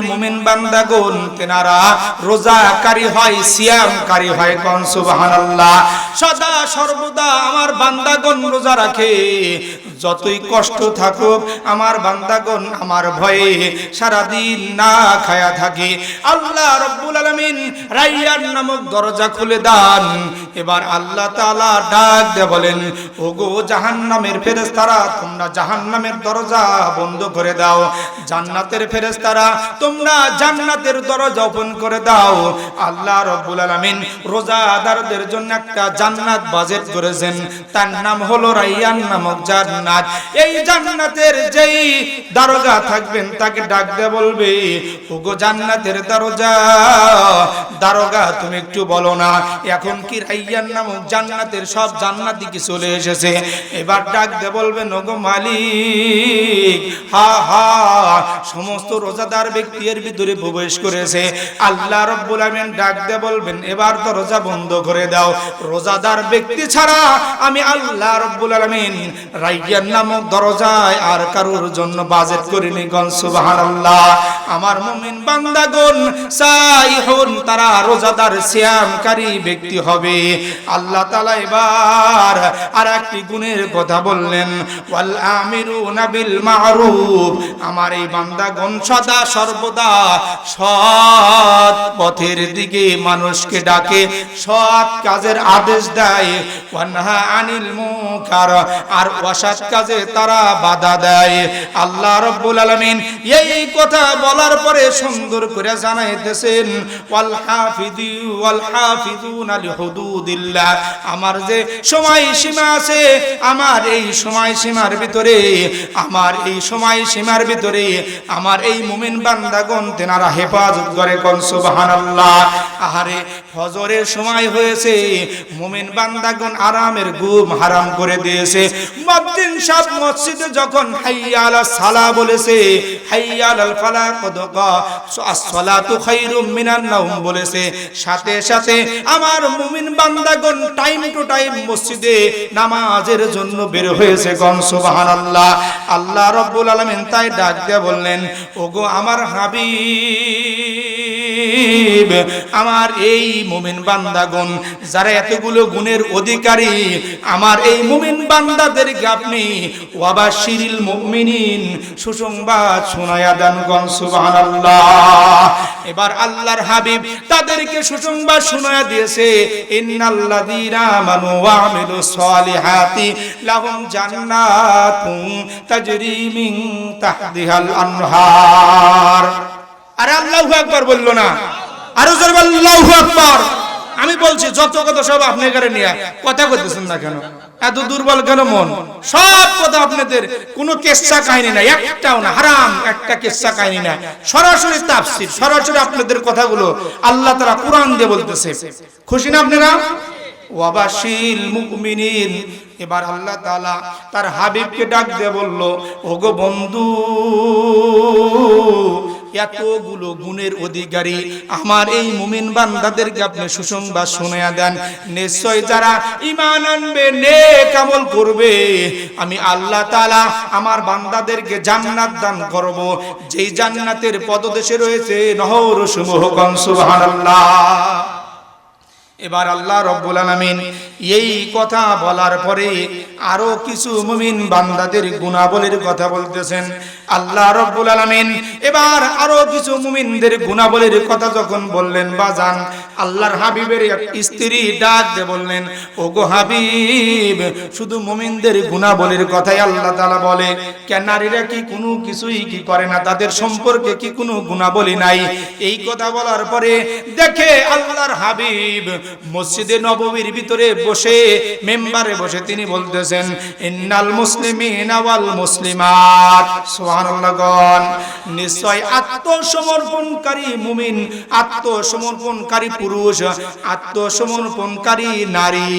মুমিন বান্দাগণ তেনারা রোজাকারী হয়, সিয়ামকারী হয়। কোন সুবহানাল্লাহ। সদা সর্বদা আমার বান্দাগণ রোজা রাখে, যতই কষ্ট থাকুক আমার বান্দাগণ আমার ভয়ে সারাদিন না খায়া থাকে। আল্লাহ রাব্বুল আলামিন রাইয়ান নামক দরজা খুলে দেন। এবার আল্লাহ তাআলা ডাক দিয়ে বলেন, ওগো জাহান্নামের ফেরেশতারা, তোমরা জাহান্নামের দরজা বন্ধ করে দাও। জান্নাতের ফেরেশতারা, তোমরা জান্নাতের দরজা ওপেন করে দাও। আল্লাহ রাব্বুল আলামিন রোজাদারদের জন্য একটা জান্নাত বাজেট করেছেন, তার নাম হলো রাইয়ান নামক জান্নাত। এই জান্নাতের যেই দরজা থাকবেন তাকে ডাক দিয়ে বলবে, ওগো জান্নাতের দরজা দারোগা, তুমি একটু বলো না এখন কি রাইয়ান নামক জান্নাতের সব জান্নাতি কি চলে এসেছে? এবার ডাক দিয়ে বলবেন, ওগো মালিক, হা হা সমস্ত রোজাদার ব্যক্তি এর ভিতরে প্রবেশ করেছে। আল্লাহ রাব্বুল আলামিন ডাক দিয়ে বলবেন, এবার দরজা বন্ধ করে দাও। রোজাদার ব্যক্তি ছাড়া আমি আল্লাহ রাব্বুল আলামিন রাইয়ান নামক দরজায় আর কারোর জন্য বাজেট করিনি। গণ সুবহানাল্লাহ। আমার মুমিন বান্দাগণ সাইহুন, তারা রোজাদার সিয়ামকারী ব্যক্তি হবে। আল্লাহ তাআলা এবার আর একটি গুণের কথা বললেন, ওয়াল আমিরুনা বিল মারুফ। আমার এই বান্দাগণ সদা সর্বদা সৎ পথের দিকে মানুষকে ডাকে, সৎ কাজের আদেশ দেয়। ওয়ানহা আনিল মুনকার, আর অসৎ কাজে তারা বাধা দেয়। আল্লাহ রাব্বুল আলামিন এই কথা বলার পরে সুন্দর করে জানাইতেছেন, ওয়াল হাফিজুনা লিহুদুদিল্লাহ। আমার যে সময় সীমা আছে, আমার এই সময় সীমার ভিতরে, আমার এই সময় সীমার ভিতরে আমার এই মুমিন বান্দাগণ তেনারা হেফাজত করে। কোন সুবহানাল্লাহ। আহারে ফজরের সময় হয়েছে, মুমিন বান্দাগণ আরামের ঘুম হারাম করে দিয়েছে। মুয়াজ্জিন সাহেব মসজিদে যখন হাইয়া আলাস সালাহ বলেছে, হাইয়া আলাল ফালাহ কদ as-সালাতু খায়রুম মিনান নাওম বলেছে, সাথে সাথে আমার মুমিন বান্দাগণ টাইম টু টাইম মসজিদে নামাজের জন্য বের হয়েছে। কোন সুবহানাল্লাহ। আল্লাহ রাব্বুল আলামিন তাই ডাক দিয়ে বললেন, ওগো আমার হাবিব, আমার এই মুমিন বান্দাগণ যারা এতগুলো গুণের অধিকারী, আমার এই মুমিন বান্দাদেরকে আপনি ওয়াবাশিরিল মুমিনিন, সুসংবাদ শোনায়া দেন। গণ সুবহানাল্লাহ। এবার আল্লাহর হাবিব তাদেরকে সুসংবাদ শোনায়া দিয়েছে, ইন্নাল্লাযীনা আমানু ওয়া আমিলুস সালিহাতি লাহুম জান্নাতুন তাজরি মিন তাহতিহাল আনহার। আরে আল্লাহু আকবার বললো না, আরো জোরে আল্লাহু আকবার। আমি বলছি যত কথা সব আপনি করে নিয়ে কথা কইতেছেন না কেন? এত দুর্বল কেন মন? সব কথা আপনাদের কোনো কিসসা কাহিনী নাই, একটাও না, হারাম একটা কিসসা কাহিনী না, সরাসরি তাফসীর, সরাসরি আপনাদের কথাগুলো আল্লাহ তাআলা কুরআন দিয়ে বলতেছে। খুশি না আপনারা? ওয়াবাশিল মুমিনিন। এবার আল্লাহ তাআলা তার হাবিবকে ডাক দিয়ে বলল, ওগো বন্ধু, এতগুলো গুণের অধিকারী আমার এই মুমিন বান্দাদেরকে আপনি সুসংবাদ শোনায়া দেন, নিশ্চয় যারা ঈমান আনবে, নেক আমল করবে, আমি আল্লাহ তাআলা আমার বান্দাদেরকে জান্নাত দান করব, যেই জান্নাতের পদদেশে রয়েছে নহর সমূহ। সুবহানাল্লাহ। এবার আল্লাহ রাব্বুল আলামিন এই কথা বলার পরে আরো কিছু মুমিন বান্দাদের গুণাবলীর কথা বলতেছেন। আল্লাহ রাব্বুল আলামিন এবার আরো কিছু মুমিনদের গুণাবলীর কথা যখন বললেন, বাজান আল্লাহর হাবিবের স্ত্রী ডাক দিয়ে বললেন, ওগো হাবিব, শুধু মুমিনদের গুণাবলীর কথাই আল্লাহ তাআলা বলে, কেন নারীরা কি কোনো কিছুই কি করে না? তাদের সম্পর্কে কি কোনো গুণাবলী নাই? এই কথা বলার পরে দেখে আল্লাহর হাবিব মসজিদে নববীর ভিতরে বসে, মেম্বারে বসে তিনি বলতেছেন, ইন্নাল মুসলিমিনা ওয়াল মুসলিমাত, সুবহানাল্লাহ। নিশ্চয় আত্মসমর্পণকারী মুমিন, আত্মসমর্পণকারী পুরুষ, আত্মসমর্পণকারী নারী,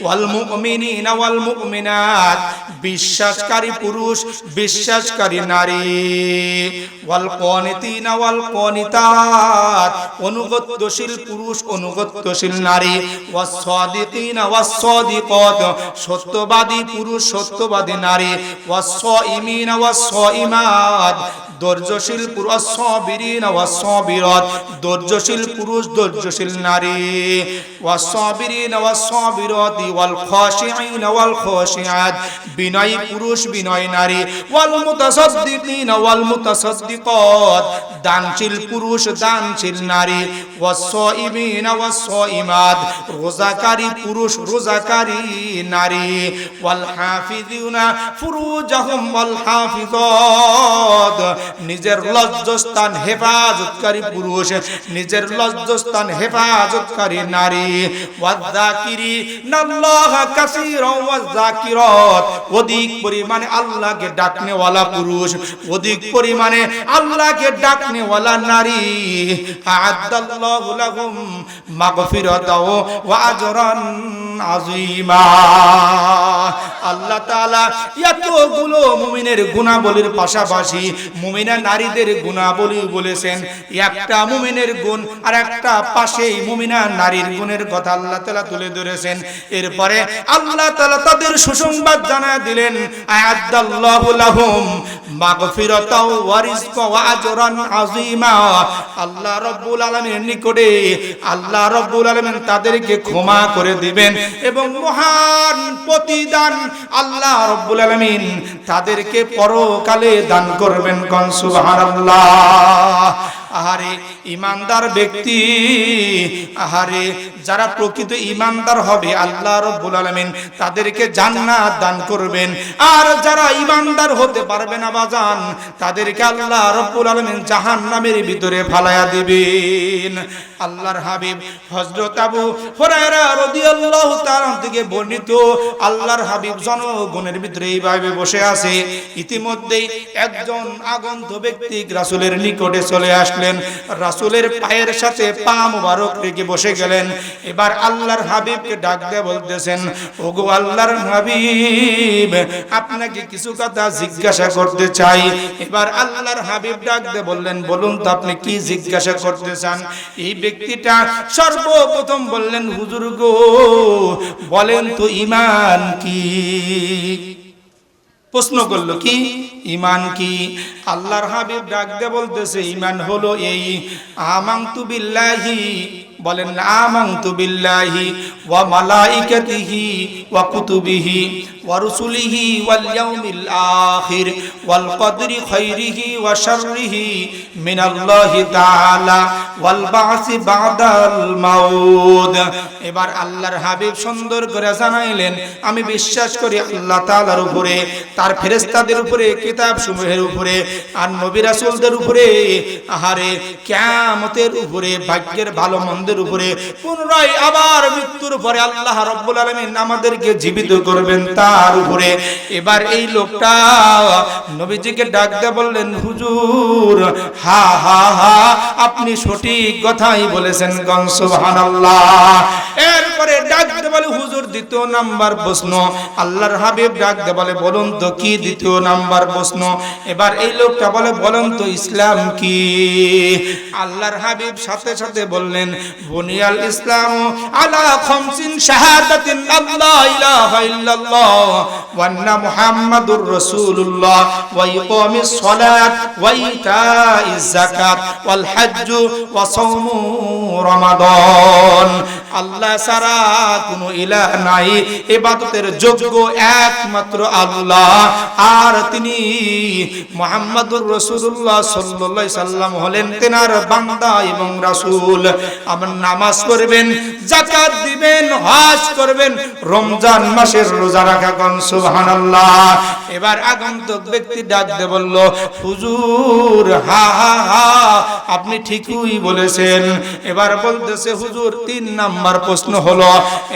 ওয়াল মুমিনিনা ওয়াল মুমিনাত, বিশ্বাসকারী পুরুষ, বিশ্বাসকারী নারী, ওয়াল কানিতিনা ওয়াল কানিতাত, অনুগত্যশীল পুরুষ, অনুগত্যশীল নারী, ওয়াস সাদিকিনা ওয়াস সাদিকাত, সত্যবাদী পুরুষ, সত্যবাদী নারী, ওয়াস সাইমিনা ওয়াস ওয়াস-সাইমাত, ধৈর্যশীল পুরুষ, সাবিরিন ওয়াস-সাবিরাত, ধৈর্যশীল পুরুষ, ধৈর্যশীল নারী, ওয়াস-সাবিরিন ওয়াস-সাবিরাত, ওয়াল খাশিঈন ওয়াল খাশিআত, বিনয়ী পুরুষ, বিনয়ী নারী, ওয়াল মুতাসাদ্দিকিন ওয়াল মুতাসাদ্দিকাত, দানশীল পুরুষ, দানশীল নারী, ওয়াস-সাইমিন ওয়াস-সাইমাত, রোজাকারী পুরুষ, রোজাকারী নারী, ওয়াল হাফিযুনা ফুরুজাহুম ওয়াল হাফিযাত, নিজের লজ্জাস্থান হেফাজতকারী পুরুষ, নিজের লজ্জাস্থান হেফাজতকারী নারী, ওয়াযাকিরিনাল্লাহা কাসীরান ওয়াযাকিরাত, অধিক পরিমাণে আল্লাহকে ডাকনেওয়ালা পুরুষ, অধিক পরিমাণে আল্লাহকে ডাকনেওয়ালা নারী, আ'আদ্দাল্লাহু লাহুম মাগফিরাতাও ওয়া আজরান আযীমা। আল্লাহ তাআলা এতগুলো মুমিনের গুণাবলীর পাশাপাশি মুমিনা নারীদের গুণাবলী বলেছেন। একটা মুমিনের গুণ আর একটা পাশেই মুমিনা নারীর গুণের কথা আল্লাহ তাআলা তুলে ধরেছেন। এরপরে আল্লাহ তাআলা তাদের সুসংবাদ জানায় দিলেন, আ'আদ্দাল্লাহু লাহুম মাগফিরাতাও ওয়া রিজকাও ওয়া আজরান আযীমা। আল্লাহ রাব্বুল আলামিনের নিকটে আল্লাহ রাব্বুল আলামিন তাদেরকে ক্ষমা করে দিবেন এবং মহান প্রতিদান আল্লাহ রাব্বুল আলামিন তাদেরকে পরকালে দান করবেন। কোন সুবহানাল্লাহ। আহারে ঈমানদার ব্যক্তি, আহারে যারা প্রকৃত ঈমানদার হবে আল্লাহ রাব্বুল আলামিন তাদেরকে জান্নাত দান করবেন। আর যারা ঈমানদার হতে পারবে না বাজান, তাদেরকে আল্লাহ রাব্বুল আলামিন জাহান্নামের ভিতরে ফালায়া দিবেন। আল্লাহর হাবিব হযরত আবু হুরায়রা রাদিয়াল্লাহু তাআলা থেকে বর্ণিত, আল্লাহর হাবিব জনগণের ভিতরে এইভাবে বসে আছে। ইতিমধ্যেই একজন আগন্তুক ব্যক্তি রাসূলের নিকটে চলে আসলেন। রাসূলের পায়ের সাথে পা মোবারক রেখে বসে গেলেন। এবার আল্লাহর হাবিবকে ডাক দিয়ে বলতেছেন, ওগো আল্লাহর হাবিব, আপনাকে কিছু কথা জিজ্ঞাসা করতে চাই। এবার আল্লাহর হাবিব ডাক দিয়ে বললেন, বলুন তো আপনি কি জিজ্ঞাসা করতে চান। এই ব্যক্তিটা সর্বপ্রথম বললেন, হুজুর গো, বলেন তো ঈমান কি। প্রশ্ন করলো, কি ঈমান কি? আল্লাহর হাবিব ডাক দিয়ে বলতেছে, ঈমান হলো এই, আমানতু বিল্লাহি, বলেন আমানতু বিল্লাহি ওয়া মালাইকাতিহি ওয়া কুতুবিহি ওয়া রুসুলিহি ওয়াল ইয়াউমিল আখির ওয়াল কদরি খাইরিহি ওয়া শাররিহি মিনাল্লাহি তাআলা ওয়াল বা'সি বা'দাল মাউত। এবার আল্লাহর হাবিব সুন্দর করে জানাইলেন, আমি বিশ্বাস করি আল্লাহ তাআলার উপরে, তার ফেরেশতাদের উপরে, কিতাব সমূহের উপরে, আর নবী রাসূলদের উপরে, আহারে কিয়ামতের উপরে, ভাগ্যের ভালো মন্দের উপরে, পুনরায় আবার মৃত্যুর পরে আল্লাহ রাব্বুল আলামিন আমাদেরকে জীবিত করবেন তার উপরে। এবার এই লোকটা নবীজিকে ডাক দিয়ে বললেন, হুজুর, হা হা হা, আপনি সঠিক কথাই বলেছেন। গণ সুবহানাল্লাহ। এরপরে ডাক দিয়ে বলে, হুজুর দ্বিতীয় নাম্বার প্রশ্ন। আল্লাহর হাবিব ডাক দিয়ে বলে, বলুন তো কি দ্বিতীয় নাম্বার প্রশ্ন। এবার এই লোকটা বলে, বলুন তো ইসলাম কি। আল্লাহর হাবিব সাথে সাথে বললেন, বুনিয়াল ইসলাম আলা খামসিন শাহাদাতিন আল্লা ইলাহা ইল্লাল্লাহ ওয়া আন্না মুহাম্মাদুর রাসূলুল্লাহ ওয়া ইকামিস সালাত ওয়া ইতাইজ যাকাত ওয়াল হজ্জ ওয়া সাওমু রমাদান। আল্লাহ ছাড়া কোনো ইলাহ নাই, ইবাদতের যোগ্য একমাত্র আল্লাহ, আর তিনি মুহাম্মাদুর রাসূলুল্লাহ সাল্লাল্লাহু আলাইহি সাল্লাম হলেন তেনার বান্দা এবং রাসূল। আপনি নামাজ পড়বেন, যাকাত দিবেন, হজ করবেন, রমজান মাসের রোজা রাখা। কোন সুবহানাল্লাহ। এবার আগন্তুক ব্যক্তি ডাক দিয়ে বলল, হুজুর, হা হা হা, আপনি ঠিকই বলেছেন। এবার বলতেছে, হুজুর তিন নাম্বার প্রশ্ন হলো।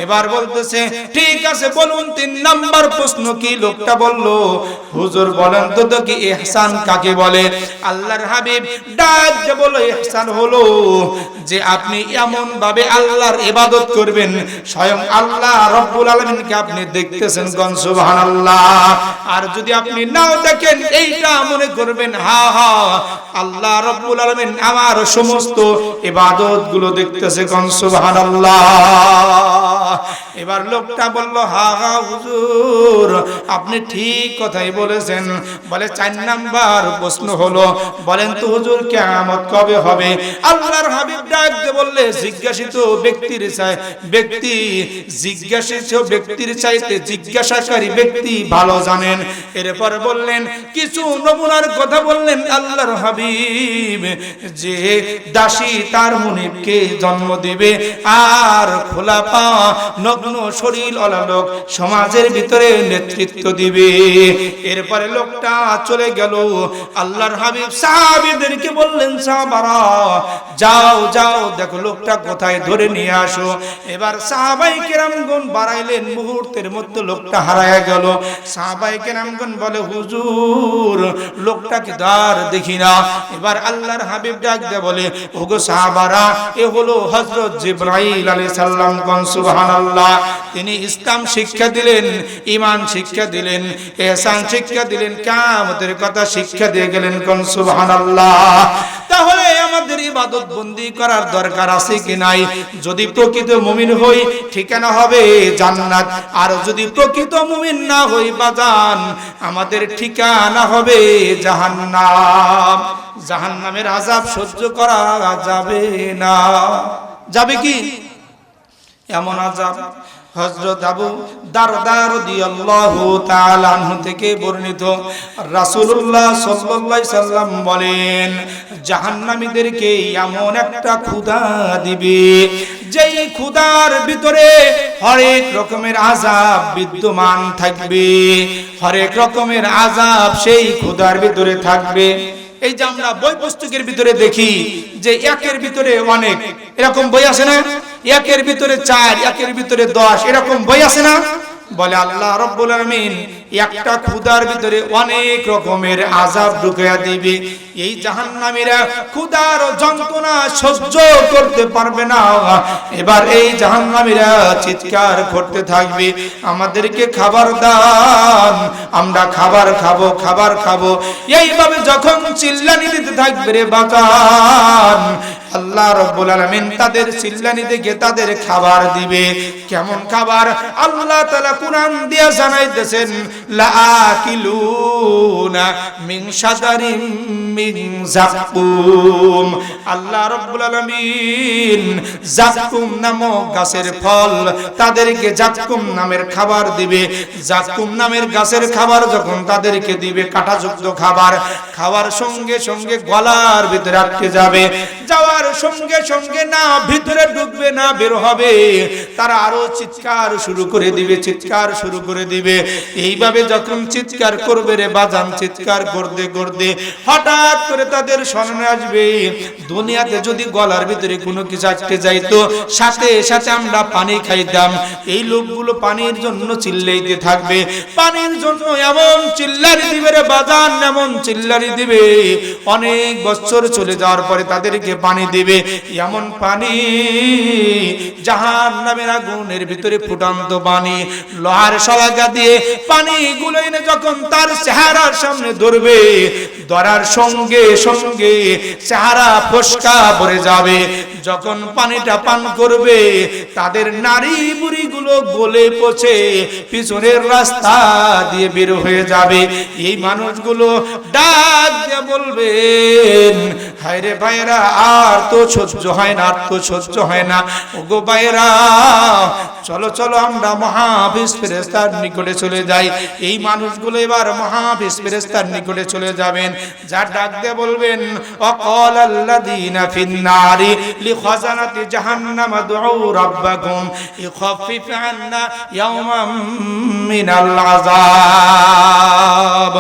এবার বলতেছে, ঠিক আছে বলুন তিন নাম্বার প্রশ্ন কি। লোকটা বলল, হুজুর বলেন তো কি ইহসান কাকে বলে। আল্লাহর হাবিব ডাক দিয়ে বলল, ইহসান হলো যে আপনি এমন ভাবে আল্লাহর ইবাদত করবেন স্বয়ং আল্লাহ রাব্বুল আলামিনকে আপনি দেখতেছেন। কোন সুবহানাল্লাহ। আর যদি আপনি নাও দেখেন, এইটা মনে করবেন, হা হা, আল্লাহ রাব্বুল আলামিন আমার সমস্ত ইবাদত গুলো দেখতেছে। কোন সুবহানাল্লাহ। এবার লোকটা বলল, হা হা হুজুর, আপনি ঠিক কথাই বলেছেন। বলে 4 নাম্বার প্রশ্ন হলো, বলেন তো হুজুর কিয়ামত কবে হবে? আল্লাহর হাবিব ডাক দিয়ে বললে, জিজ্ঞাসিত ব্যক্তির চাইতে জিজ্ঞাসাকারী ব্যক্তি ভালো জানেন। এরপর বললেন, কিছু নমুনার কথা বললেন আল্লাহর হাবিব, যে দাসী তার মুনিবকে জন্ম দিবে, আর খোলা পা নগ্ন শরীর ওলা লোক সমাজের ভিতরে নেতৃত্ব দিবে। এরপরে লোকটা চলে গেল। আল্লাহর হাবিব সাহাবীদেরকে বললেন, সাহাবারা যাও যাও, দেখো লোকটা কোথায়, ধরে নিয়ে আসো। এবার সাহাবাই কেরামগণ বাড়াইলেন, মুহূর্তের মধ্যে লোকটা হারায়া গেল। সাহাবাই কেরামগণ বলে, হুজুর লোকটাকে দার দেখি না। এবার আল্লাহর হাবিব ডাক দিয়ে বলে, ওগো সাহাবারা, এ হলো হযরত জিবরাইল আলাইহিস সালাম। কোন সুবহানাল্লাহ। তিনি ইসলাম শিক্ষা দিলেন, ঈমান শিক্ষা দিলেন, ইহসান শিক্ষা দিলেন, কিয়ামতের কথা শিক্ষা দিয়ে গেলেন। কোন সুবহানাল্লাহ। তাহলে আমাদের ইবাদত বন্দি করার দরকার আছে কি নাই? যদি প্রকৃত মুমিন হই, ঠিকানা হবে জান্নাত। আর যদি প্রকৃত মুমিন না হই বাজান, আমাদের ঠিকানা হবে জাহান্নাম। জাহান্নামের আযাব সহ্য করা যাবে না। যাবে কি? এমন আযাব। হযরত আবু দারদা রাদিয়াল্লাহু তাআলা আনহু থেকে বর্ণিত, রাসূলুল্লাহ সাল্লাল্লাহু আলাইহি সাল্লাম বলেন, জাহান্নামীদেরকে এমন একটা ক্ষুধা দিবে, যেই ক্ষুধার ভিতরে হরেক রকমের আযাব বিদ্যমান থাকবে। হরেক রকমের আযাব সেই ক্ষুধার ভিতরে থাকবে। এই যে আমরা বই পুস্তকের ভিতরে দেখি যে একের ভিতরে অনেক, এরকম বই আছে না? একের ভিতরে 4, একের ভিতরে 10, এরকম বই আছে না? বলে আল্লাহ রাব্বুল আলামিন একটা ক্ষুধার ভিতরে অনেক রকমের আযাব ঢুকাইয়া দিবে। এই জাহান্নামীরা ক্ষুধার যন্ত্রণা সহ্য করতে পারবে না। এবার এই জাহান্নামীরা চিৎকার করতে থাকবে, আমাদেরকে খাবার দান, আমরা খাবার খাবো, খাবার খাবো। এইভাবে যখন চিল্লানি দিতে থাকবে রে বাজান, আল্লাহ রাব্বুল আলামিন তাদের চিল্লানি দেখে তাদের খাবার দিবে। কেমন খাবার? আল্লাহ তাআলা কুরআন দিয়ে জানাইতেছেন, লাআকিলুনা মিন শাজারিম মিন যাকুম। আল্লাহ রাব্বুল আলামিন যাকুম নামক গাছের ফল, তাদেরকে যাকুম নামের খাবার দিবে। যাকুম নামের গাছের খাবার যখন তাদেরকে দিবে, কাঁটাযুক্ত খাবার, খাওয়ার সঙ্গে সঙ্গে গলার ভিতরে আটকে যাবে। যাওয়ার সঙ্গে সঙ্গে না ভিতরে ঢুকবে না বের হবে। তারা আরো চিৎকার শুরু করে দিবে, চিৎকার শুরু করে দিবে। এইভাবে যখন চিৎকার করবে রে বাজান, চিৎকার করতে করতে হঠাৎ করে তাদের স্মরণে আসবে, দুনিয়াতে যদি গলার ভিতরে কোনো কিছু আটকে যাইতো, সাথে সাথে আমরা পানি খাইতাম। এই লোকগুলো পানির জন্য চিল্লাইতে থাকবে, পানির জন্য এমন চিল্লারি দিবে রে বাজান, এমন চিল্লারি দিবে, অনেক বছর চলে যাওয়ার পরে তাদেরকে পানি দিবে। এমন পানি, জাহান্নামের আগুনের ভিতরে ফুটন্ত পানি, লোহার শলাকা দিয়ে পানিগুলো এনে যখন তার চেহারার সামনে ধরবে, ধরার সঙ্গে সঙ্গে চেহারা ফসকা পড়ে যাবে। যখন পানিটা পান করবে, তাদের নারী বুড়িগুলো গলে পচে পিছনের রাস্তা দিয়ে বের হয়ে যাবে। এই মানুষগুলো ডাক দিয়ে বলবেন, হায় রে ভাইরা, আর তো সহ্য হয় না, আর তো সহ্য হয় না। ওগো ভাইরা, চলো চলো আমরা মহাফিজ ফেরেশতার নিকটে চলে যাই। এই মানুষগুলো এবার মহাফিজ ফেরেশতার নিকটে চলে যাবেন। যা ডাক দিয়ে বলবেন, অকালাল্লাযীনা ফিন-নারি লিখাজানাতি জাহান্নাম দুউ রাব্বাকুম ইখাফিফ আন্না ইয়াওমান মিনাল আযাব।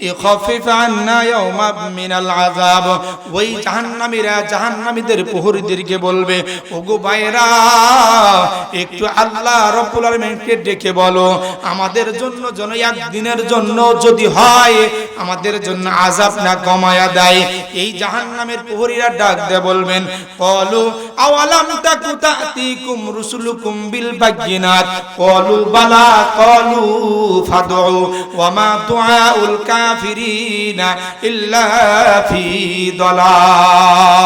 ইখাফিফ আন্না ইয়াওমান মিনাল আযাব। ওই জাহান্নামীরা জাহান্নামীদের প্রহরীদেরকে বলবে, ওগো ভাইরা, একটু আল্লাহ রাব্বুল আলামিনকে ডেকে বলো, আমাদের জন্য যেন একদিনের জন্য যদি হয় আমাদের জন্য আযাব না কমায়া দেয়। এই জাহান্নামের প্রহরীরা ডাক দিয়ে বলবেন, ক্বালু আওয়ালাম তাকু তা'তিকুম রুসুলুকুম বিল বায়িনাত ক্বালু বালা ক্বালু ফাদউ ওয়া মা দুআউল কাফিরিনা ইল্লা ফি দালাল।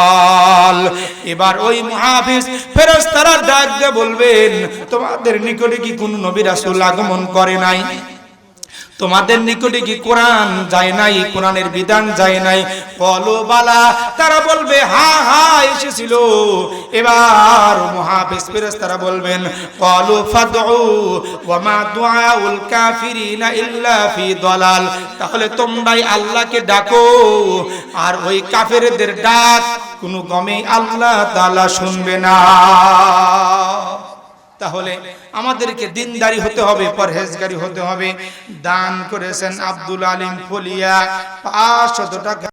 এবার ওই মুহাফিজ ফেরেশতারা ডাক দিয়ে বলবেন, তোমাদের নিকটে কি কোন নবী রাসূল আগমন করে নাই? তোমাদের নিকটে কি কোরআন যায় নাই? কোরআনের বিধান যায় নাই? বলো বালা। তারা বলবে হ্যাঁ হ্যাঁ এসেছিল। এবার মুহাফিজ ফেরেশতারা বলবেন ক্বালু ফাদউ ওয়া মা দুআউল কাফিরিনা ইল্লা ফি দালাল। তাহলে তোমরাই আল্লাহকে ডাকো, আর ওই কাফেরদের ডাক কোনো গমে আল্লাহ তাআলা শুনবে না। তাহলে আমাদেরকে দিনদারি হতে হবে, পরহেজগারি হতে হবে। দান করেছেন আব্দুল আলিম ফলিয়া 500 টাকা।